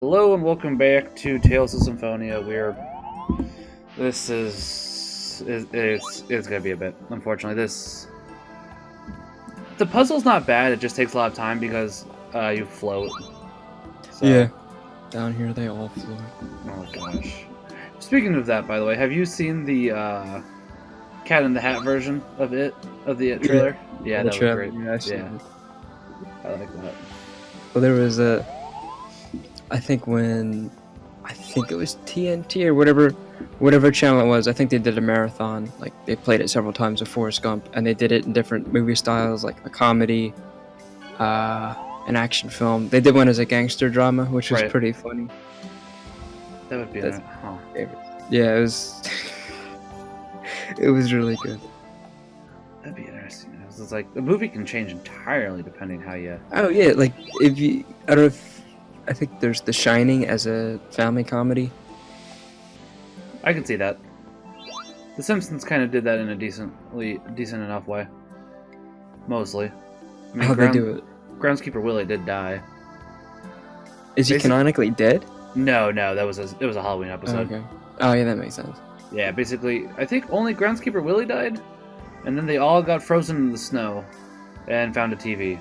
Hello and welcome back to Tales of Symphonia. This is it's gonna be a bit. Unfortunately, the puzzle's not bad. It just takes a lot of time because you float. So, Yeah, down here they all float. oh gosh. Speaking of that, by the way, have you seen the Cat in the Hat version of the It trailer? Yeah, that was great. Yeah, I see Yeah, it. I like that. Well, there was I think it was TNT or whatever channel it was. I think they did a marathon. Like they played it several times with Forrest Gump, and they did it in different movie styles, like a comedy, an action film. They did one as a gangster drama, which was Right. pretty funny. That would be That's huh. Yeah, it was. It was really good. That'd be interesting. It's like the movie can change entirely depending how you. Oh yeah, like if you, I don't know if, I think there's The Shining as a family comedy. I can see that. The Simpsons kind of did that in a decent enough way. Mostly. I mean, How they do it? Groundskeeper Willie did die. Is he canonically dead? No, that was it was a Halloween episode. Okay. Oh yeah, that makes sense. Yeah, basically, I think only Groundskeeper Willie died, and then they all got frozen in the snow, and found a TV.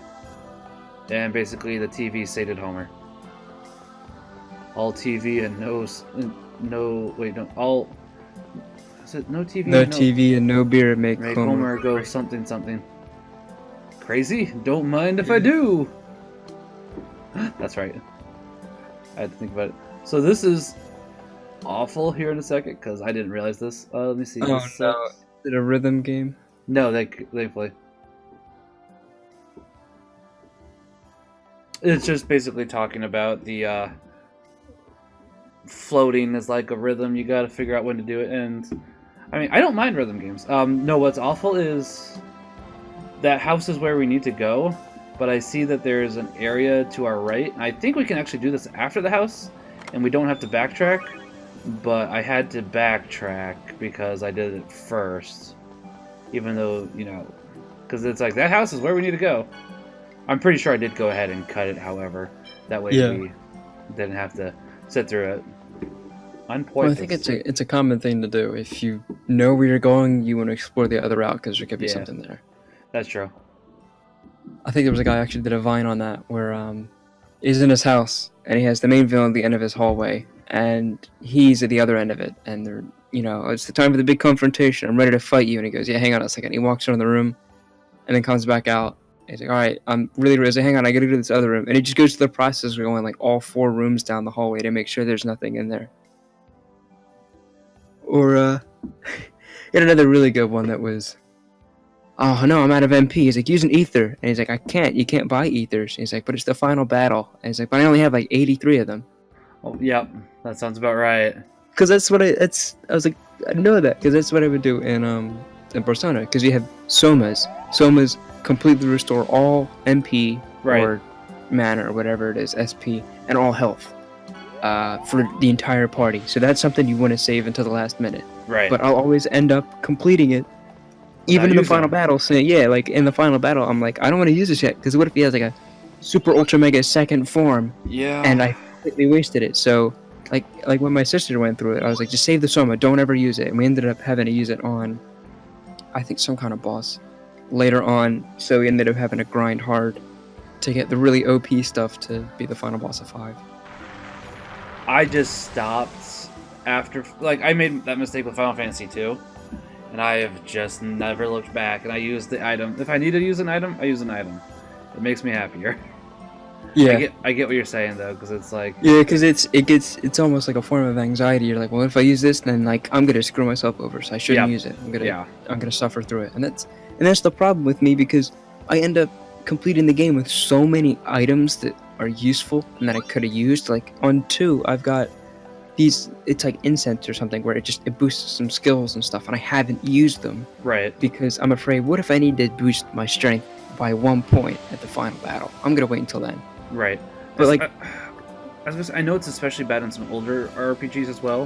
And basically, the TV sated Homer. All TV and all. Is it no TV? No TV and no beer make Homer go something something. Crazy? Don't mind if I do. That's right. I had to think about it. So this is awful here in a second because I didn't realize this. Let me see. Oh no! Is it a rhythm game? No, they play. It's just basically talking about the floating is like a rhythm. You got to figure out when to do it, and I mean I don't mind rhythm games. No, what's awful is that house is where we need to go, but I see that there's an area to our right. I think we can actually do this after the house, and we don't have to backtrack. But I had to backtrack because I did it first, even though because it's like that house is where we need to go. I'm pretty sure I did go ahead and cut it, however, that way we didn't have to sit through it. Well, I think it's a common thing to do. If you know where you're going, you want to explore the other route because there could be something there. That's true. I think there was a guy actually did a Vine on that where he's in his house and he has the main villain at the end of his hallway and he's at the other end of it and they're it's the time for the big confrontation. I'm ready to fight you, and he goes, yeah, hang on a second. He walks around the room and then comes back out. He's like, all right, I'm really ready. Hang on, I gotta go to this other room, and he just goes through the process of going like all 4 rooms down the hallway to make sure there's nothing in there. Or he had another really good one that was, oh no, I'm out of MP. He's like, use an ether. And he's like, you can't buy ethers. And he's like, but it's the final battle. And he's like, but I only have like 83 of them. Oh, yep, that sounds about right. Because that's what I was like, I know that, because that's what I would do in Persona. Because you have Somas. Somas completely restore all MP or mana or whatever it is, SP, and all health for the entire party. So that's something you want to save until the last minute. Right. But I'll always end up completing it. Even in the final battle, saying, like in the final battle, I'm like, I don't want to use this yet, because what if he has like a super ultra mega second form? Yeah. And I completely wasted it. So, like when my sister went through it, I was like, just save the Soma, don't ever use it. And we ended up having to use it on, I think, some kind of boss later on. So we ended up having to grind hard to get the really OP stuff to be the final boss of 5. I just stopped after, I made that mistake with Final Fantasy 2. And I have just never looked back, and I use the item. If I need to use an item, I use an item. It makes me happier. Yeah. I get what you're saying though, because it's like because it's almost like a form of anxiety. You're like, well, if I use this, then like I'm gonna screw myself over, so I shouldn't use it. I'm gonna suffer through it, and that's the problem with me, because I end up completing the game with so many items that are useful and that I could have used. Like on 2, I've got these, it's like incense or something where it boosts some skills and stuff, and I haven't used them. Right. Because I'm afraid, what if I need to boost my strength by 1 point at the final battle? I'm gonna wait until then. Right. But I know it's especially bad in some older RPGs as well,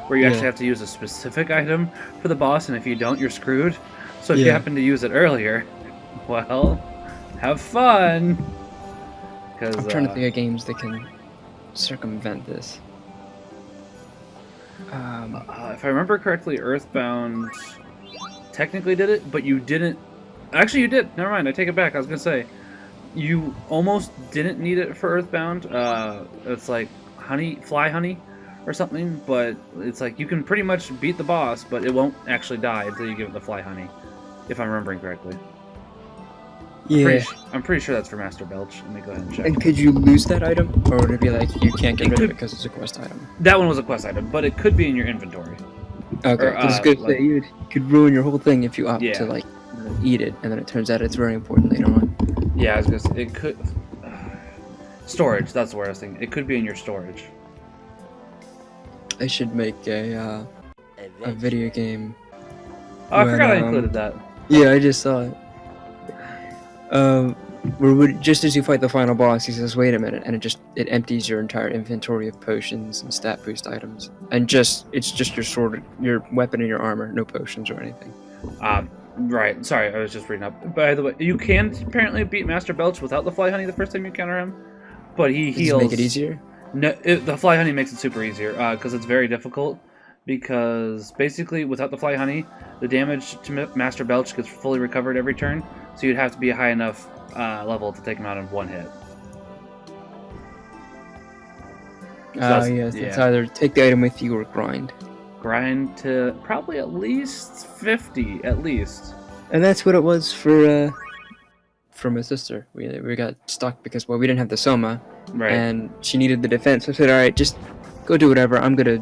where you actually have to use a specific item for the boss, and if you don't, you're screwed. So if you happen to use it earlier, well, have fun. I'm trying to think of games that can circumvent this? If I remember correctly, Earthbound technically did it, but you didn't. Actually, you did. Never mind. I take it back. I was gonna say you almost didn't need it for Earthbound. It's like fly honey, or something. But it's like you can pretty much beat the boss, but it won't actually die until you give it the fly honey, if I'm remembering correctly. Yeah. I'm pretty sure that's for Master Belch. Let me go ahead and check. And could you lose that item, or would it be like you can't get rid of it because it's a quest item? That one was a quest item, but it could be in your inventory. Okay, Or, it's good. like- You could ruin your whole thing if you opt Yeah. to like eat it, and then it turns out it's very important later on. Yeah, I was gonna say, it could. Storage. That's the word I was thinking. It could be in your storage. I should make a video game. Oh, I When, forgot I included that. Yeah, I just saw it. Where just as you fight the final boss, he says, "Wait a minute," and it empties your entire inventory of potions and stat boost items, and it's just your sword, your weapon, and your armor, no potions or anything. Right. Sorry, I was just reading up. By the way, you can apparently beat Master Belch without the fly honey the first time you encounter him, but he Does it heals. make it easier? No, the fly honey makes it super easier because it's very difficult. Because basically, without the fly honey, the damage to Master Belch gets fully recovered every turn. So you'd have to be a high enough level to take him out in one hit. Yes, it's either take the item with you or grind. Grind to probably at least 50, at least. And that's what it was for my sister. We got stuck because we didn't have the Soma, Right. and she needed the defense. So I said, all right, just go do whatever. I'm gonna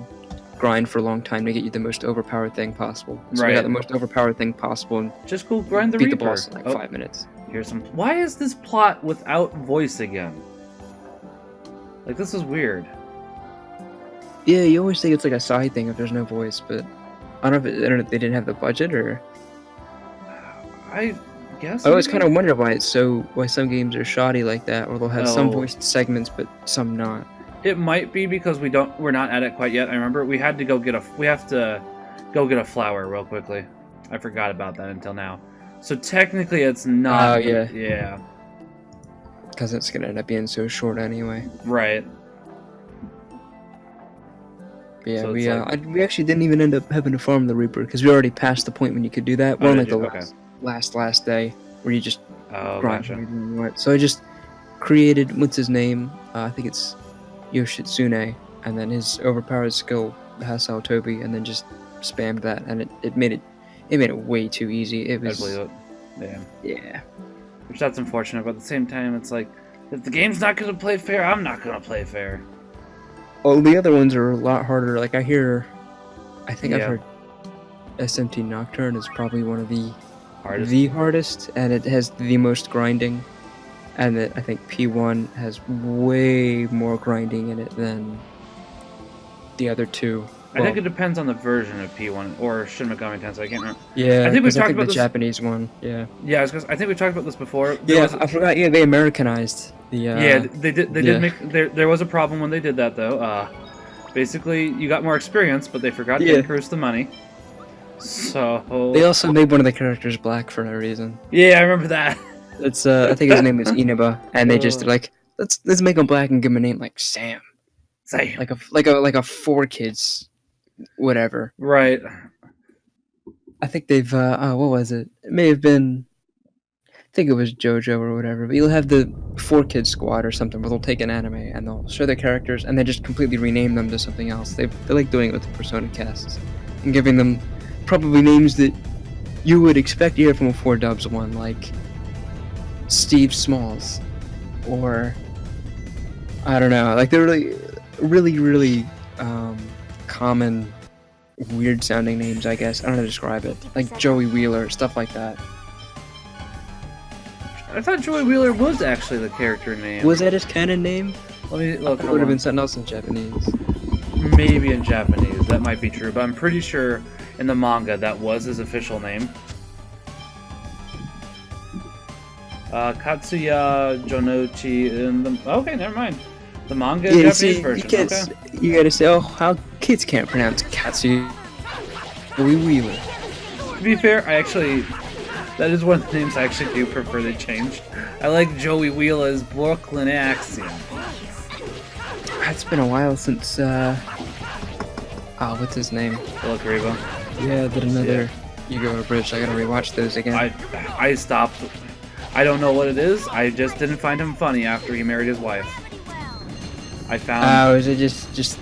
grind for a long time to get you the most overpowered thing possible. So we got the most overpowered thing possible and Just go grind the beat Reaper. the boss in like 5 minutes. Here's some. Why is this plot without voice again? Like, this is weird. Yeah, you always think it's like a side thing if there's no voice, but I don't know if they didn't have the budget or. I guess. I always kind of wonder why some games are shoddy like that, or they'll have some Oh. voiced segments but some not. It might be because we're not at it quite yet. I remember we have to go get a flower real quickly. I forgot about that until now. So technically it's not. Oh, yeah. Yeah. Because it's gonna end up being so short anyway. Right. But yeah, So it's we actually didn't even end up having to farm the Reaper because we already passed the point when you could do that. We're on like did the you? Okay. last day where you just Oh, grind. gotcha. everything you want. So I just created what's his name? I think it's Yoshitsune, and then his overpowered skill Hasao Tobi, and then just spammed that, and it made it way too easy. It I was believe it. Yeah. yeah. Which that's unfortunate, but at the same time, it's like if the game's not gonna play fair, I'm not gonna play fair. Well, the other ones are a lot harder. Like I've Yeah. heard SMT Nocturne is probably one of the Hardest. hardest, and it has the most grinding. And I think P1 has way more grinding in it than the other two. I think it depends on the version of P1 or Shin Megami Tensei. I can't remember. Yeah, I think we 'cause talked about the this- Japanese one. Yeah. Yeah, I think we talked about this before. I forgot. Yeah, they Americanized the. Yeah, they did. They yeah. did make. There was a problem when they did that, though. Basically, you got more experience, but they forgot to Yeah. increase the money. So. They also made one of the characters black for no reason. Yeah, I remember that. It's I think his name is Inaba, and they just like let's make him black and give him a name like Sam, Say. like a 4 kids, whatever. Right. I think they've what was it? It may have been, I think it was JoJo or whatever. But you'll have the 4 Kids Squad or something where they'll take an anime and they'll show their characters and they just completely rename them to something else. They like doing it with the Persona casts and giving them probably names that you would expect to hear from a 4 Dubs one, like Steve Smalls, or I don't know, like they're really common, weird sounding names, I guess. I don't know how to describe it. Like Joey Wheeler, stuff like that. I thought Joey Wheeler was actually the character name. Was that his canon name? Let me I look. thought it would have been something else in Japanese. Maybe in Japanese. That might be true, but I'm pretty sure in the manga that was his official name. Katsuya Jonochi in the... Okay, never mind. The manga Yeah, Japanese see, version. you gotta say, oh, how kids can't pronounce Katsu Joey Wheeler. To be fair, that is one of the names I actually do prefer they changed. I like Joey Wheeler's Brooklyn accent. It's been a while since what's his name? Philip Grebo. Yeah, did another Yu-Gi-Oh! Bridge. I gotta rewatch those again. I stopped. I don't know what it is. I just didn't find him funny after he married his wife. I found. Oh, is it just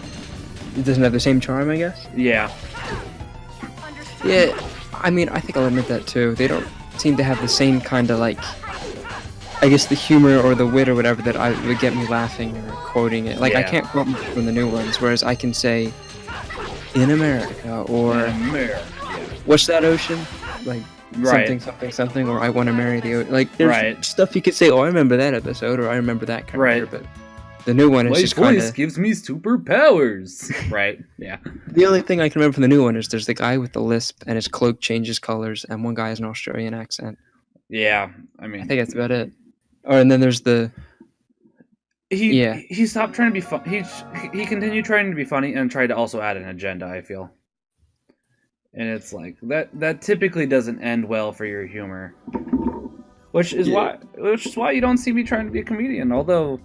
it doesn't have the same charm, I guess? Yeah. Yeah, I mean, I think I'll admit that too. They don't seem to have the same kind of like, I guess the humor or the wit or whatever that would get me laughing or quoting it. Like I can't quote them from the new ones, whereas I can say, "In America" or "What's that ocean?" Like something, something, something, or "I want to marry the ocean." Like there's stuff you could say. Oh, I remember that episode, or I remember that character. But the new one is just kind of gives me superpowers. Right? Yeah. The only thing I can remember from the new one is there's the guy with the lisp and his cloak changes colors, and one guy has an Australian accent. Yeah, I mean, I think that's about it. Oh, and then there's the he stopped trying to be fun. He continued trying to be funny and tried to also add an agenda, I feel. And it's like that typically doesn't end well for your humor. Which is why you don't see me trying to be a comedian, although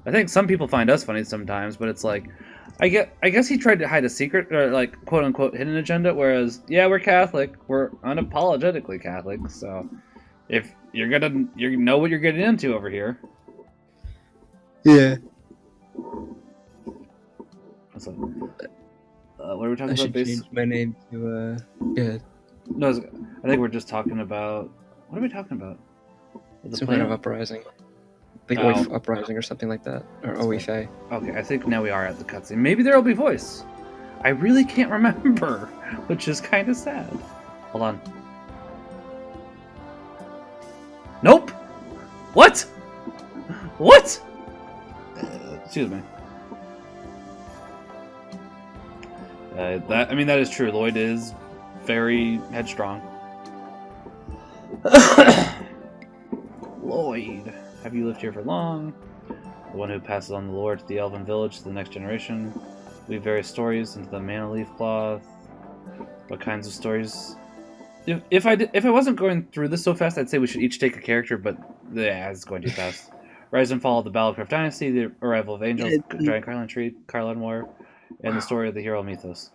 I think some people find us funny sometimes, but it's like I guess he tried to hide a secret or like quote unquote hidden agenda, whereas we're Catholic, we're unapologetically Catholic, so if you know what you're getting into over here. Yeah. So, what are we talking I about? should change my name to good. No, I think we're just talking about what are we talking about? Some kind of uprising. Like Oif uprising or something like that, or Oife. Okay, I think now we are at the cutscene. Maybe there will be voice. I really can't remember, which is kind of sad. Hold on. Nope. What? What? Excuse me. That is true. Lloyd is very headstrong. Lloyd, have you lived here for long? The one who passes on the lore to the elven village to the next generation. Weave various stories into the mana leaf cloth. What kinds of stories? If I wasn't going through this so fast, I'd say we should each take a character, but it's going too fast. Rise and Fall of the Battlecraft Dynasty, the arrival of angels, Giant Carlin Tree, Carlin War, and the story of the hero mythos.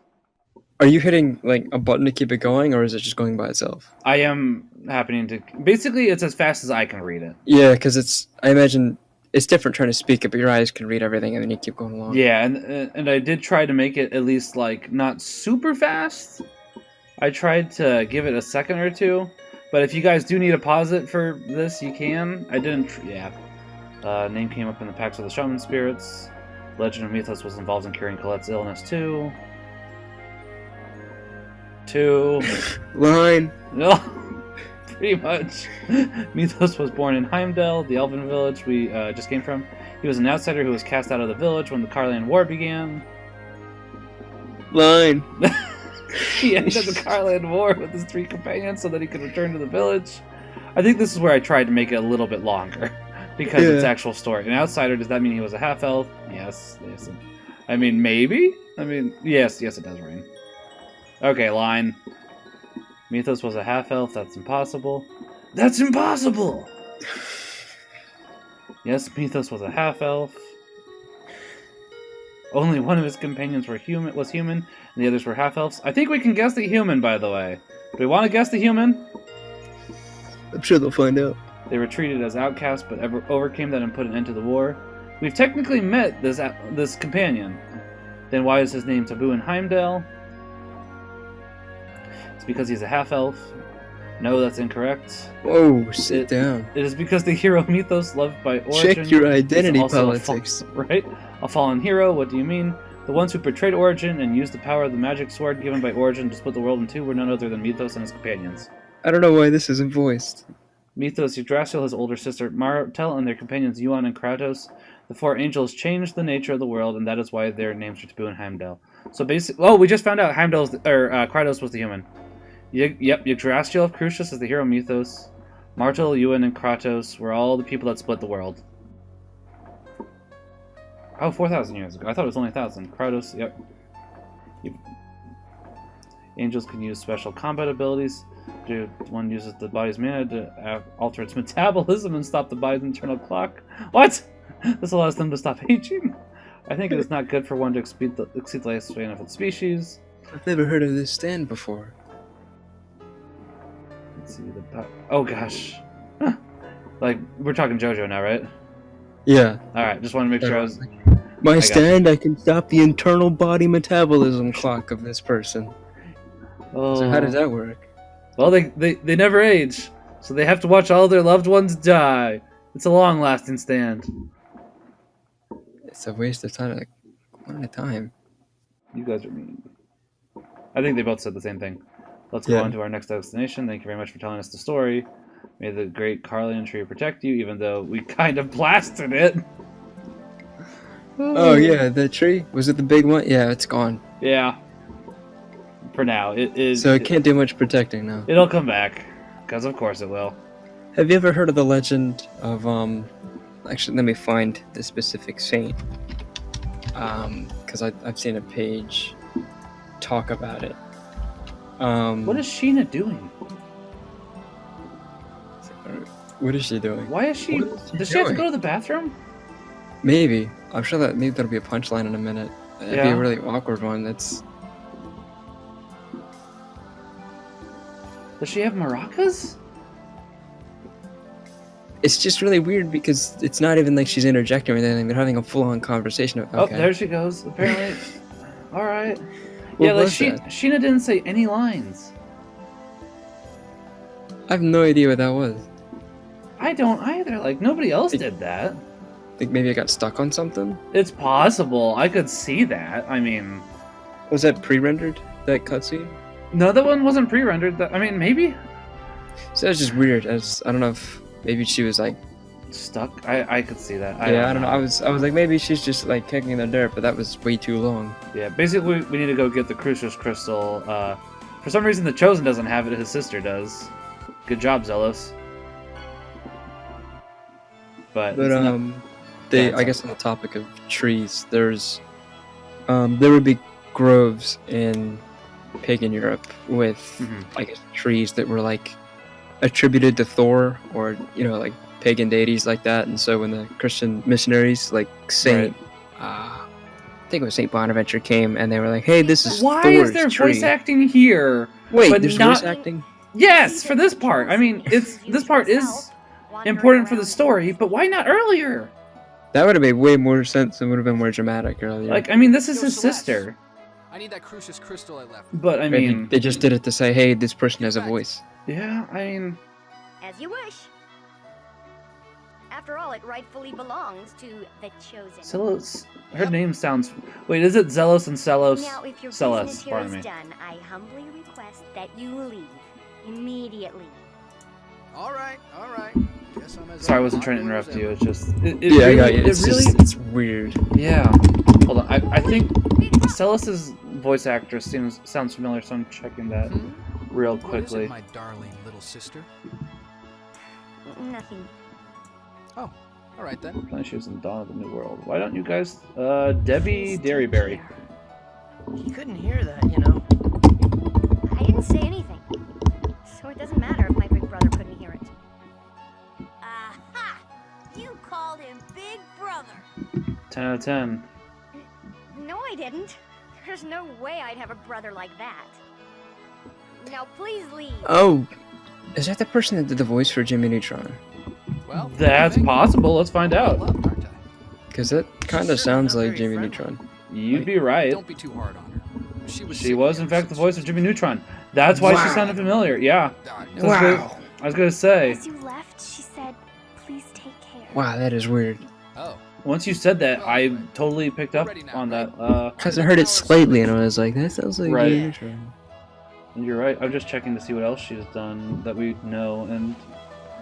Are you hitting like a button to keep it going, or is it just going by itself? I am happening to. Basically, it's as fast as I can read it. Yeah, because I imagine it's different trying to speak it, but your eyes can read everything, and then you keep going along. Yeah, and I did try to make it at least like not super fast. I tried to give it a second or two, but if you guys do need to pause it for this, you can. I didn't. Name came up in the Pacts of the Shaman Spirits. Legend of Mythos was involved in curing Colette's illness too. Line. No, pretty much. Mythos was born in Heimdall, the elven village we just came from. He was an outsider who was cast out of the village when the Carlian War began. Line. He ended the Carlian War with his 3 companions so that he could return to the village. I think this is where I tried to make it a little bit longer because it's actual story. An outsider, does that mean he was a half-elf? Yes. I mean, maybe? Yes, it does, Rain. Okay, line. Mythos was a half-elf, that's impossible. That's impossible! Yes, Mythos was a half-elf. Only one of his companions was human, and the others were half-elves. I think we can guess the human, by the way. Do we want to guess the human? I'm sure they'll find out. They were treated as outcasts, but overcame that and put an end to the war. We've technically met this companion. Then why is his name taboo in Heimdall? It's because he's a half-elf. No, that's incorrect. Whoa, sit down. It is because the hero Mythos, loved by Origin... Check your identity politics. Right? A fallen hero, what do you mean? The ones who betrayed Origin and used the power of the magic sword given by Origin to split the world in two were none other than Mythos and his companions. I don't know why this isn't voiced. Mythos, Yggdrasil, his older sister Martel, and their companions Yuan and Kratos. The 4 angels changed the nature of the world, and that is why their names are taboo in Heimdall. So basically... Oh, we just found out Kratos was the human. Yep, Yggdrasil of Crucius is the hero Mythos. Martel, Yuan, and Kratos were all the people that split the world. Oh, 4,000 years ago. I thought it was only 1,000. Kratos, yep. Angels can use special combat abilities. One uses the body's mana to alter its metabolism and stop the body's internal clock. What? This allows them to stop aging. I think it is not good for one to exceed the lifespan of its species. I've never heard of this stand before. Let's see oh gosh. Like, we're talking JoJo now, right? Yeah. Alright, just want to make sure I was... My stand, I can stop the internal body metabolism clock of this person. Oh. So how does that work? Well, they never age, so they have to watch all their loved ones die. It's a long-lasting stand. It's a waste of time, like, one at a time. You guys are mean. I think they both said the same thing. Let's go on to our next destination. Thank you very much for telling us the story. May the great Carlian tree protect you, even though we kind of blasted it. Oh yeah, the tree? Was it the big one? Yeah, it's gone. Yeah. For now, it is. So it can't do much protecting now. It'll come back, because of course it will. Have you ever heard of the legend of Actually, let me find the specific saint. Because I've seen a page talk about it. What is Sheena doing? What is she doing? Why is she? Does she have to go to the bathroom? Maybe. I'm sure that maybe there'll be a punchline in a minute. It'd be a really awkward one. That's. Does she have maracas? It's just really weird because it's not even like she's interjecting or anything. They're having a full-on conversation. Okay. Oh, there she goes. Apparently. All right. What yeah, like was Sheena didn't say any lines. I have no idea what that was. I don't either. Like, nobody else did that. Think maybe I got stuck on something? It's possible. I could see that. I mean... Was that pre-rendered, that cutscene? No, that one wasn't pre-rendered. I mean, maybe? So it was just weird. I don't know if maybe she was like... Stuck? I could see that. I don't know. I was like, maybe she's just like kicking in the dirt, but that was way too long. Yeah, basically we need to go get the Crucius Crystal. For some reason the Chosen doesn't have it, his sister does. Good job, Zealous. But I guess on the topic of trees, there would be groves in pagan Europe with I guess trees that were like attributed to Thor or like pagan deities like that. And so when the Christian missionaries like Saint I think it was Saint Bonaventure came and they were like, hey, this is why Thor's is there tree. Voice acting here? Wait, but there's not... voice acting? Yes, for this part. I mean, this part is important for the story, but why not earlier? That would have made way more sense and would have been more dramatic earlier. Like, I mean, this is his sister. I need that Crucius Crystal I left. But, I mean... Maybe they just did it to say, hey, this person has a voice. Yeah, I mean... As you wish. After all, it rightfully belongs to the Chosen. Zealous... Her name sounds... Wait, is it Zealous and Celos? Now, if your Celes, business here is done, I humbly request that you leave immediately. All right. Guess I'm as Sorry, I wasn't trying to interrupt you. It's just... I got you. It's weird. Yeah. Hold on. I think Celus's voice actress sounds familiar, so I'm checking that real quickly. What is it, my darling little sister? Nothing. Oh, all right then. Plenty she was in Dawn of the New World. Why don't you guys... Debbie Derryberry. He couldn't hear that, you know. I didn't say anything. So it doesn't matter if my big brother couldn't hear it. Aha! You called him Big Brother. 10 out of 10. No, I didn't. There's no way I'd have a brother like that. Now please leave. Oh, is that the person that did the voice for Jimmy Neutron? Well, That's possible. Let's find out. Because that kind of sounds like Jimmy Neutron. You'd be right. Don't be too hard on her. She was, in fact, the voice of Jimmy Neutron. That's why she sounded familiar. Yeah. Wow. I was going to say. As you left, she said, please take care. Wow, that is weird. Oh. Once you said that, I totally picked up on that. Because I heard it slightly and I was like, that sounds like Right. Jimmy Neutron. And you're right. I'm just checking to see what else she's done that we know, and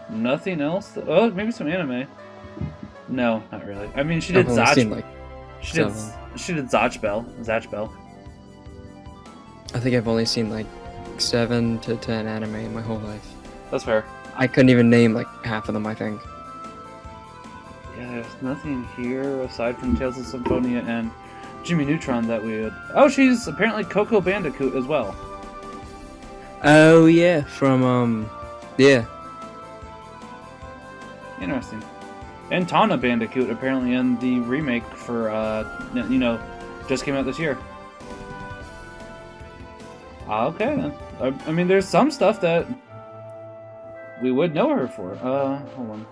nothing else. Oh, maybe some anime. No, not really. I mean, she did I've only seen, Zatch. like, She did Zatch Bell. I think I've only seen like 7 to 10 anime in my whole life. That's fair. I couldn't even name like half of them, I think. Yeah, there's nothing here aside from Tales of Symphonia and Jimmy Neutron that we would... Oh, she's apparently Coco Bandicoot as well. Oh yeah, from yeah. Interesting. And Tawna Bandicoot apparently in the remake for just came out this year. Okay then. I mean, there's some stuff that we would know her for. Hold on.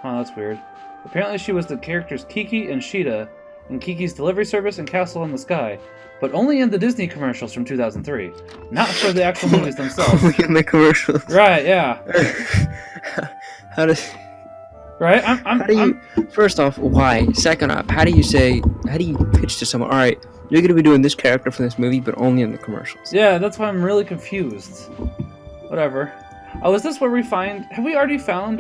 Oh, that's weird. Apparently she was the characters Kiki and Sheeta in Kiki's Delivery Service and Castle in the Sky, but only in the Disney commercials from 2003, not for the actual movies themselves. Only in the commercials. Right, yeah. How does... Right? First off, why? Second off, how do you pitch to someone, alright, you're gonna be doing this character for this movie, but only in the commercials? Yeah, that's why I'm really confused. Whatever. Oh, is this where we find... Have we already found,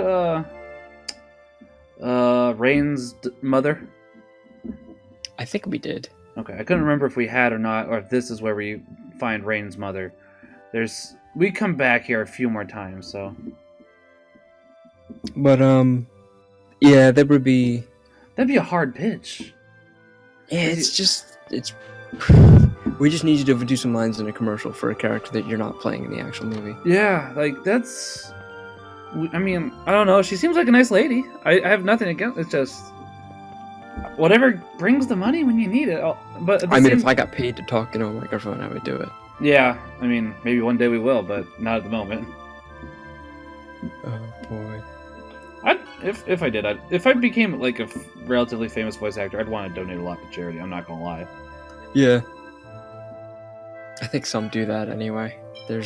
Rain's mother? I think we did. Okay, I couldn't remember if we had or not, or if this is where we find Rain's mother. We come back here a few more times, so... But, yeah, that would be... That'd be a hard pitch. Yeah, we just need you to do some lines in a commercial for a character that you're not playing in the actual movie. Yeah, like, that's... I mean, I don't know, she seems like a nice lady. I have nothing against... It's just... Whatever brings the money when you need it. But if I got paid to talk into a microphone, I would do it. Yeah, I mean, maybe one day we will, but not at the moment. Oh, boy. If I did, if I became like a relatively famous voice actor, I'd want to donate a lot to charity. I'm not gonna lie. Yeah. I think some do that anyway.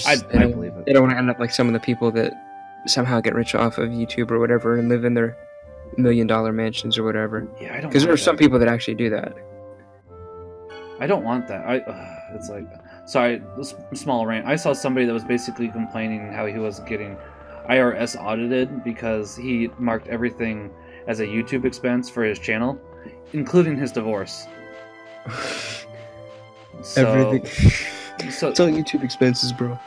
I believe it. They don't want to end up like some of the people that somehow get rich off of YouTube or whatever and live in their $1 million mansions or whatever. Yeah, I don't. Because there are some people that actually do that. I don't want that. It's like, sorry, small rant. I saw somebody that was basically complaining how he was getting IRS audited because he marked everything as a YouTube expense for his channel, including his divorce. Everything. So it's all YouTube expenses, bro.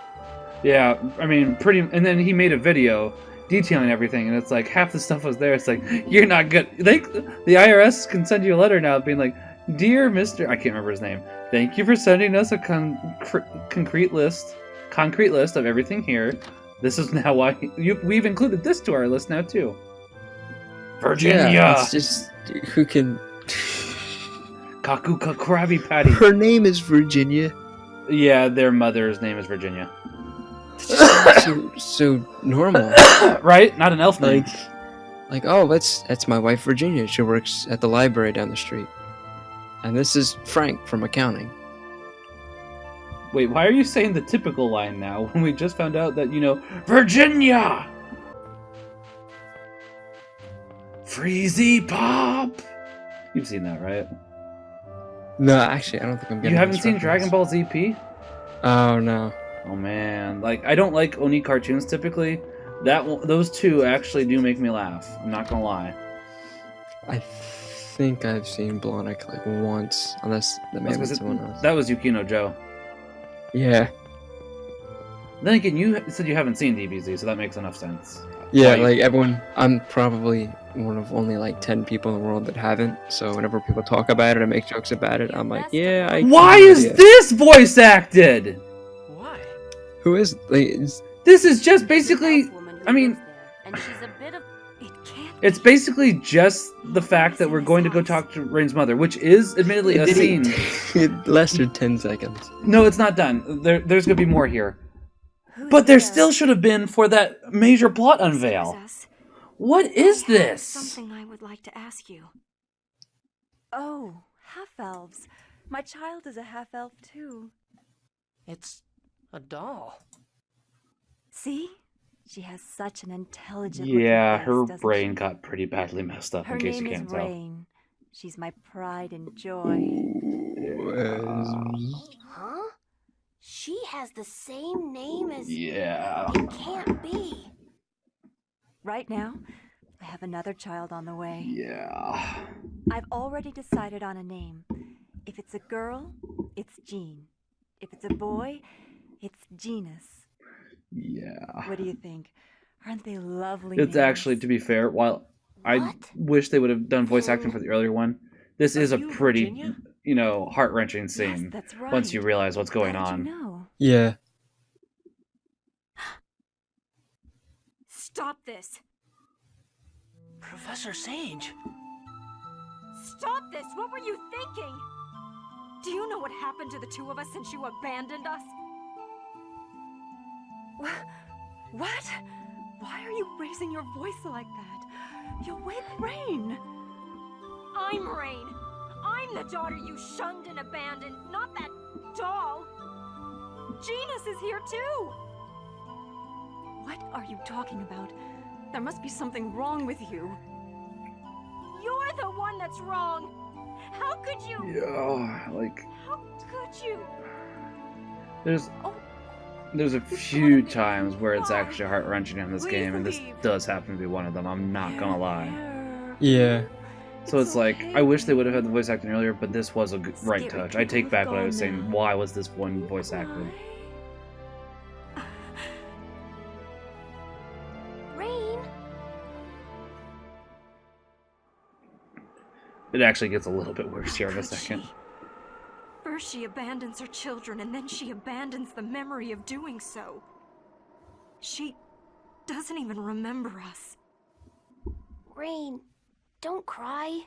Yeah, I mean, and then he made a video detailing everything, and it's like half the stuff was there. It's like, you're not good. The IRS can send you a letter now being like, dear Mr. I can't remember his name. Thank you for sending us a concrete list of everything here. This is now why we've included this to our list now too. Virginia. Yeah, it's just who can. Kaku Krabby Patty. Her name is Virginia. Yeah, their mother's name is Virginia. so normal, right? Not an elf name. Like, oh, that's my wife Virginia. She works at the library down the street. And this is Frank from accounting. Wait, why are you saying the typical line now when we just found out that, Virginia! Freezy Pop! You've seen that, right? No, actually, I don't think I'm getting. You haven't seen Dragon Ball ZP? Oh, no. Oh, man. Like, I don't like Oni cartoons typically. Those two actually do make me laugh. I'm not gonna lie. I think I've seen Blonic like once, unless that may be someone else. That was Yukino Joe. Yeah. Then again, you said you haven't seen DBZ, so that makes enough sense. Yeah, like everyone, I'm probably one of only like 10 people in the world that haven't, so whenever people talk about it and make jokes about it, I'm like, yeah, I... Why is this voice acted? Why? Who is... Like, this is just basically... I mean... It's basically just the fact that we're going to go talk to Rain's mother, which is admittedly a scene. It lasted 10 seconds. No, it's not done. There's going to be more here. But there still should have been for that major plot unveil. What is this? Something I would like to ask you. Oh, half-elves. My child is a half-elf too. It's a doll. See? She has such an intelligent Yeah, face, her doesn't brain she? got pretty badly messed up, Her in case you name can't is tell. Rain. She's my pride and joy. Huh? She has the same name as... Yeah. It can't be. Right now, I have another child on the way. Yeah. I've already decided on a name. If it's a girl, it's Jean. If it's a boy, it's Genus. Yeah. What do you think? Aren't they lovely It's names? actually, to be fair, while I wish they would have done voice acting for the earlier one, this is a pretty, Virginia? heart-wrenching scene. Yes, that's right. Once you realize what's going How did on. you know? Yeah. Stop this. Professor Sage. Stop this! What were you thinking? Do you know what happened to the two of us since you abandoned us? What? Why are you raising your voice like that? You'll wake Rain. I'm Rain. I'm the daughter you shunned and abandoned, not that doll. Genus is here too. What are you talking about? There must be something wrong with you. You're the one that's wrong. How could you? Yeah, like How could you? there's a few times where it's actually heart-wrenching in this game, and this does happen to be one of them. I'm not gonna lie. Yeah. So it's like, I wish they would have had the voice acting earlier, but this was a right touch. I take back what I was saying. Why was this one voice acted? Rain. It actually gets a little bit worse here in a second. First she abandons her children, and then she abandons the memory of doing so. She doesn't even remember us. Rain, don't cry.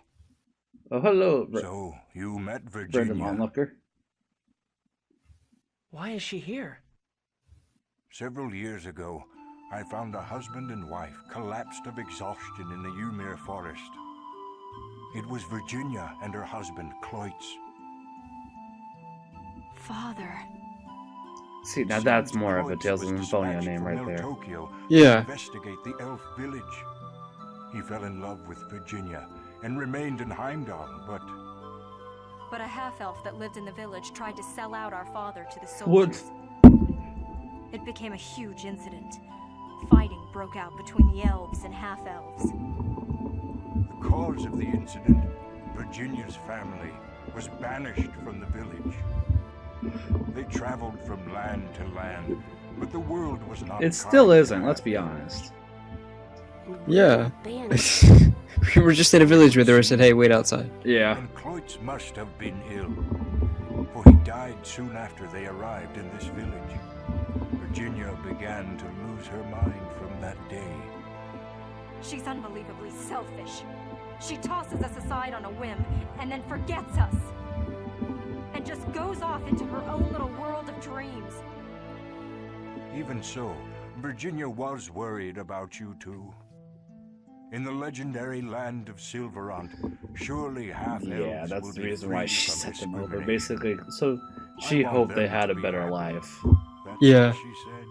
Oh, hello, So, you met Brendan Virginia. Onlooker. Why is she here? Several years ago, I found a husband and wife collapsed of exhaustion in the Ymir forest. It was Virginia and her husband, Cloyts. Father. See, now that's more of a Tales of Symphonia name right there. Tokyo Yeah. to investigate the elf village. He fell in love with Virginia and remained in Heimdall, But a half-elf that lived in the village tried to sell out our father to the What? soldiers. It became a huge incident. Fighting broke out between the elves and half-elves. the cause of the incident, Virginia's family, was banished from the village. They traveled from land to land, but the world was not It still kind. isn't, let's be honest. Yeah. Abandoned. We were just in a village where they said, hey, wait outside. Yeah. And Cloyts must have been ill, for he died soon after they arrived in this village. Virginia began to lose her mind from that day. She's unbelievably selfish. She tosses us aside on a whim, and then forgets us. And just goes off into her own little world of dreams. Even so, Virginia was worried about you two. In the legendary land of Silverant, surely half-elves Yeah, that's will the be reason why freed she from set this them over, privilege. basically. So she I want hoped they them had to a be better happy. life. That's Yeah. what she said.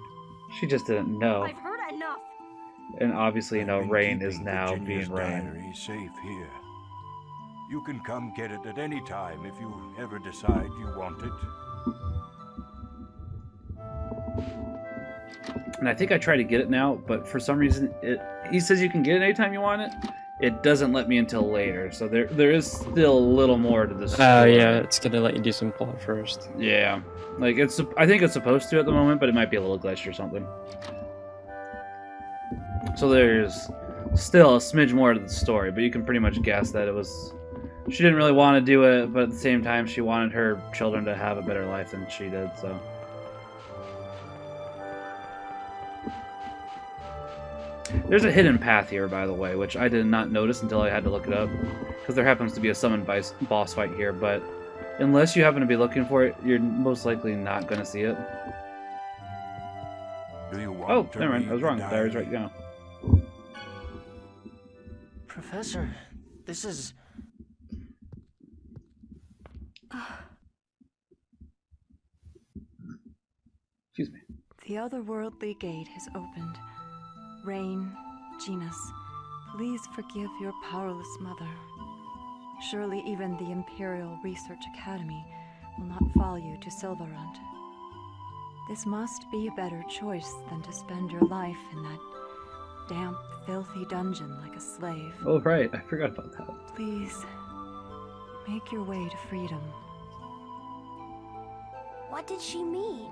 She just didn't know. I've heard enough. And obviously, you know, I've been Rain is keeping now Virginia's being Rain. diary safe here. You can come get it at any time if you ever decide you want it. And I think I tried to get it now, but for some reason, he says you can get it anytime you want it. It doesn't let me until later, so there is still a little more to this. Yeah, it's gonna let you do some plot first. Yeah, like I think it's supposed to at the moment, but it might be a little glitched or something. So there's still a smidge more to the story, but you can pretty much guess that it was. She didn't really want to do it, but at the same time, she wanted her children to have a better life than she did. So. There's a hidden path here, by the way, which I did not notice until I had to look it up, because there happens to be a summoned boss fight here, but unless you happen to be looking for it, you're most likely not going to see it. Do you want Oh, to never mind, I was read wrong. the The diary's diary? right now. Professor, this is... Excuse me. The otherworldly gate has opened. Rain, Genus, please forgive your powerless mother. Surely even the Imperial Research Academy will not follow you to Silverant. This must be a better choice than to spend your life in that damp, filthy dungeon like a slave. Oh, right, I forgot about that. Please, make your way to freedom. What did she mean?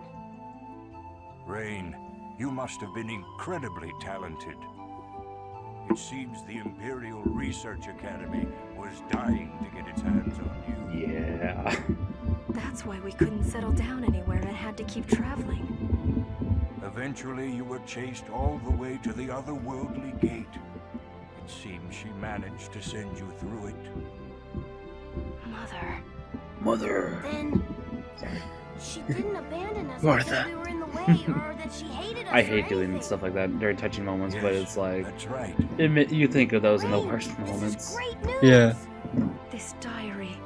Rain, you must have been incredibly talented. It seems the Imperial Research Academy was dying to get its hands on you. Yeah. That's why we couldn't settle down anywhere and had to keep traveling. Eventually, you were chased all the way to the otherworldly gate. It seems she managed to send you through it. Mother. Mother. Then she didn't abandon us Martha. because we were in the way, or that she hated us. I or hate doing anything. stuff like that, very touching moments, but it's like, That's right. admit you think of those in the Rain, worst this moments. is great news. Yeah. This diary.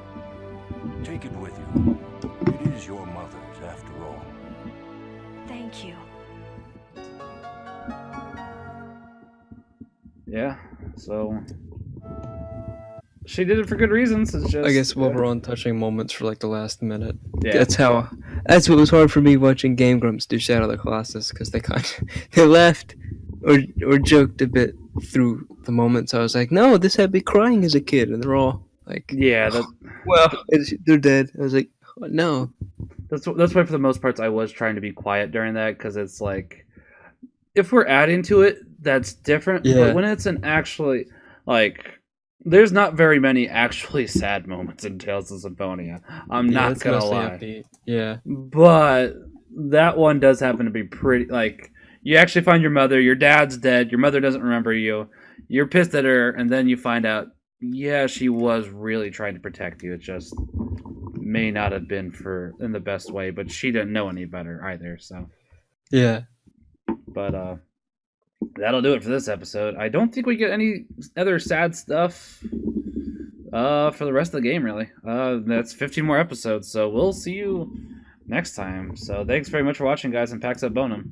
Take it with you. It is your mother's, after all. Thank you. Yeah, so she did it for good reasons. It's just I guess while we're on touching moments for like the last minute, yeah. that's what was hard for me watching Game Grumps do Shadow of the Colossus, because they they laughed or joked a bit through the moments. I was like, no, this had me crying as a kid, and they're all like, Yeah, well, they're dead. I was like, oh, no. that's why for the most parts I was trying to be quiet during that, because it's like, if we're adding to it, that's different. Yeah. But when it's an actually, like, there's not very many actually sad moments in Tales of Symphonia. I'm Yeah, not it's gonna mostly lie. upbeat. Yeah. But that one does happen to be pretty, like, you actually find your mother, your dad's dead, your mother doesn't remember you, you're pissed at her, and then you find out, yeah, she was really trying to protect you. It just may not have been in the best way, but she didn't know any better either, so. Yeah. But that'll do it for this episode. I don't think we get any other sad stuff for the rest of the game, really. That's 15 more episodes, so we'll see you next time. So thanks very much for watching, guys, and Pax Up Bonum.